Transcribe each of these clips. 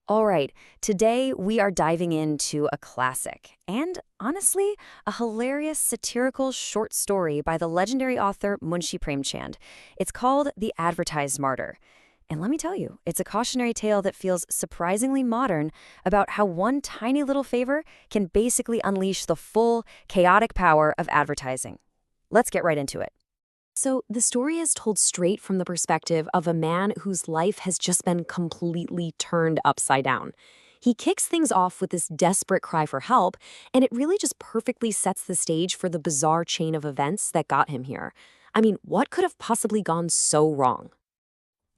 All right, today we are diving into a classic and, honestly, a hilarious satirical short story by the legendary author Munshi Premchand. It's called The Advertised Martyr. And let me tell you, it's a cautionary tale that feels surprisingly modern about how one tiny little favor can basically unleash the full, chaotic power of advertising. Let's get right into it. So, the story is told straight from the perspective of a man whose life has just been completely turned upside down. He kicks things off with this desperate cry for help, and it really just perfectly sets the stage for the bizarre chain of events that got him here. I mean, what could have possibly gone so wrong?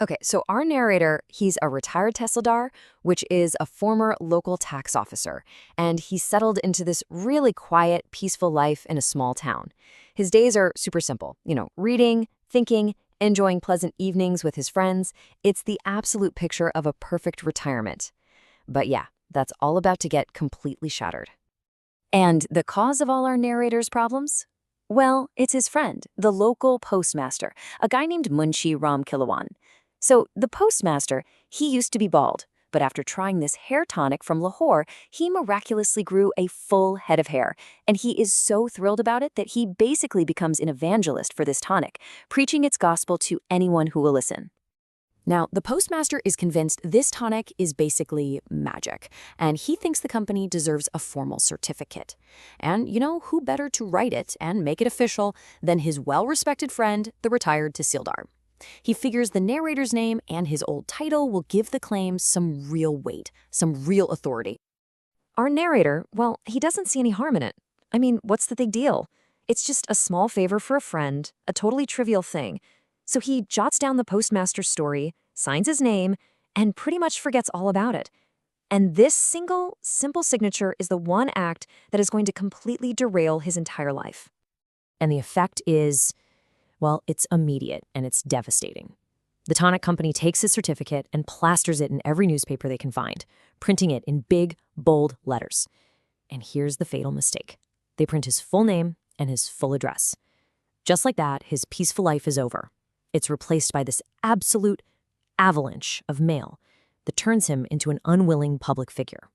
Okay, so our narrator, he's a retired Tehsildar, which is a former local tax officer, and he settled into this really quiet, peaceful life in a small town. His days are super simple, reading, thinking, enjoying pleasant evenings with his friends. It's the absolute picture of a perfect retirement. But yeah, that's all about to get completely shattered. And the cause of all our narrator's problems? Well, it's his friend, the local postmaster, a guy named Munshi Ramkilawan. So the postmaster, he used to be bald, but after trying this hair tonic from Lahore, he miraculously grew a full head of hair. And he is so thrilled about it that he basically becomes an evangelist for this tonic, preaching its gospel to anyone who will listen. Now, the postmaster is convinced this tonic is basically magic, and he thinks the company deserves a formal certificate. And, who better to write it and make it official than his well-respected friend, the retired Tehsildar. He figures the narrator's name and his old title will give the claim some real weight, some real authority. Our narrator, well, he doesn't see any harm in it. I mean, what's the big deal? It's just a small favor for a friend, a totally trivial thing. So he jots down the postmaster's story, signs his name, and pretty much forgets all about it. And this single, simple signature is the one act that is going to completely derail his entire life. And the effect is, well, it's immediate and it's devastating. The tonic company takes his certificate and plasters it in every newspaper they can find, printing it in big, bold letters. And here's the fatal mistake. They print his full name and his full address. Just like that, his peaceful life is over. It's replaced by this absolute avalanche of mail that turns him into an unwilling public figure.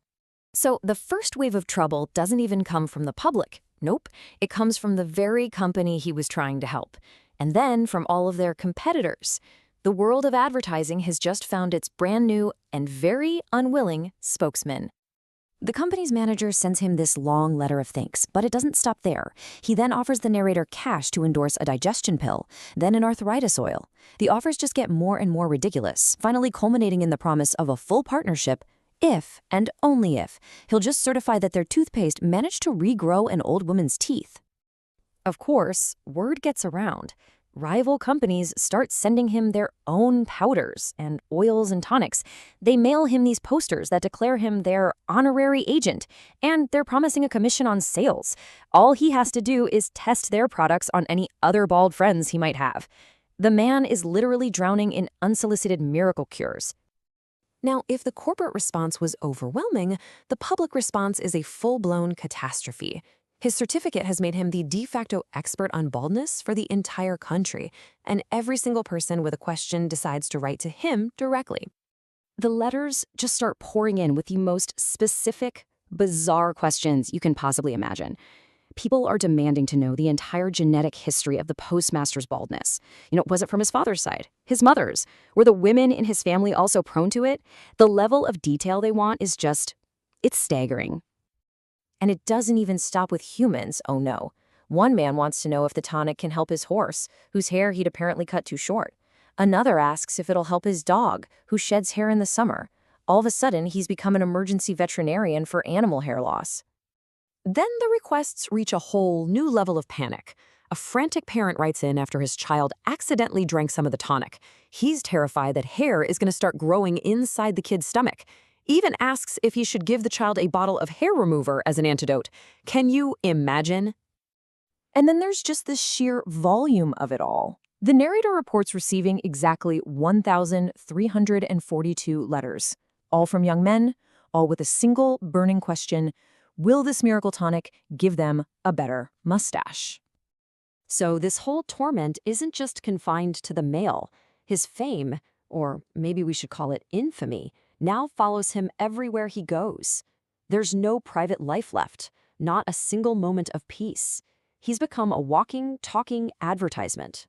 So the first wave of trouble doesn't even come from the public. Nope, it comes from the very company he was trying to help. And then from all of their competitors. The world of advertising has just found its brand new and very unwilling spokesman. The company's manager sends him this long letter of thanks, but it doesn't stop there. He then offers the narrator cash to endorse a digestion pill, then an arthritis oil. The offers just get more and more ridiculous, finally culminating in the promise of a full partnership if, and only if, he'll just certify that their toothpaste managed to regrow an old woman's teeth. Of course, word gets around. Rival companies start sending him their own powders and oils and tonics. They mail him these posters that declare him their honorary agent, and they're promising a commission on sales. All he has to do is test their products on any other bald friends he might have. The man is literally drowning in unsolicited miracle cures. Now, if the corporate response was overwhelming, the public response is a full-blown catastrophe. His certificate has made him the de facto expert on baldness for the entire country, and every single person with a question decides to write to him directly. The letters just start pouring in with the most specific, bizarre questions you can possibly imagine. People are demanding to know the entire genetic history of the postmaster's baldness. Was it from his father's side? His mother's? Were the women in his family also prone to it? The level of detail they want is it's staggering. And it doesn't even stop with humans, oh no. One man wants to know if the tonic can help his horse, whose hair he'd apparently cut too short. Another asks if it'll help his dog, who sheds hair in the summer. All of a sudden, he's become an emergency veterinarian for animal hair loss. Then the requests reach a whole new level of panic. A frantic parent writes in after his child accidentally drank some of the tonic. He's terrified that hair is going to start growing inside the kid's stomach. Even asks if he should give the child a bottle of hair remover as an antidote. Can you imagine? And then there's just the sheer volume of it all. The narrator reports receiving exactly 1,342 letters, all from young men, all with a single burning question: will this miracle tonic give them a better mustache? So this whole torment isn't just confined to the male. His fame, or maybe we should call it infamy, now follows him everywhere he goes. There's no private life left, not a single moment of peace. He's become a walking, talking advertisement.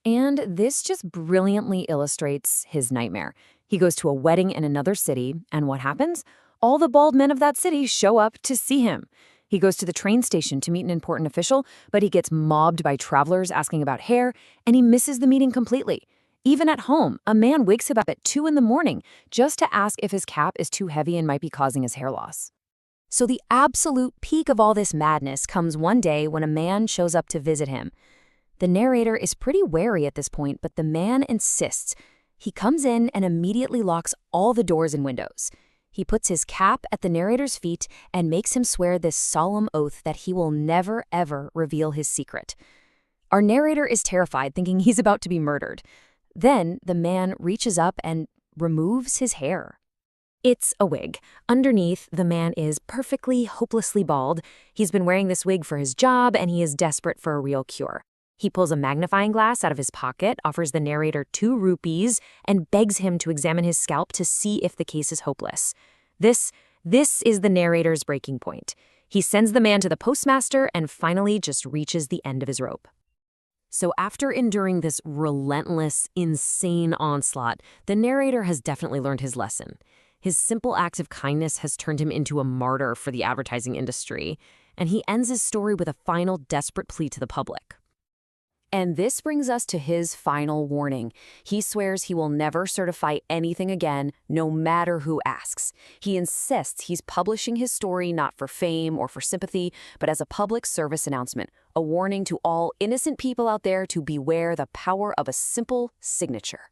And this just brilliantly illustrates his nightmare. He goes to a wedding in another city, and what happens? All the bald men of that city show up to see him. He goes to the train station to meet an important official, but he gets mobbed by travelers asking about hair, and he misses the meeting completely. Even at home, a man wakes him up at 2 in the morning just to ask if his cap is too heavy and might be causing his hair loss. So the absolute peak of all this madness comes one day when a man shows up to visit him. The narrator is pretty wary at this point, but the man insists. He comes in and immediately locks all the doors and windows. He puts his cap at the narrator's feet and makes him swear this solemn oath that he will never, ever reveal his secret. Our narrator is terrified, thinking he's about to be murdered. Then the man reaches up and removes his hair. It's a wig. Underneath, the man is perfectly, hopelessly bald. He's been wearing this wig for his job, and he is desperate for a real cure. He pulls a magnifying glass out of his pocket, offers the narrator 2 rupees, and begs him to examine his scalp to see if the case is hopeless. This is the narrator's breaking point. He sends the man to the postmaster and finally just reaches the end of his rope. So after enduring this relentless, insane onslaught, the narrator has definitely learned his lesson. His simple act of kindness has turned him into a martyr for the advertising industry, and he ends his story with a final desperate plea to the public. And this brings us to his final warning. He swears he will never certify anything again, no matter who asks. He insists he's publishing his story not for fame or for sympathy, but as a public service announcement, a warning to all innocent people out there to beware the power of a simple signature.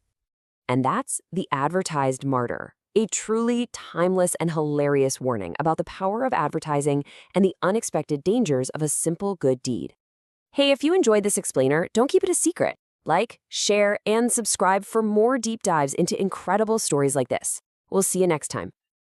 And that's The Advertised Martyr, a truly timeless and hilarious warning about the power of advertising and the unexpected dangers of a simple good deed. Hey, if you enjoyed this explainer, don't keep it a secret. Like, share, and subscribe for more deep dives into incredible stories like this. We'll see you next time.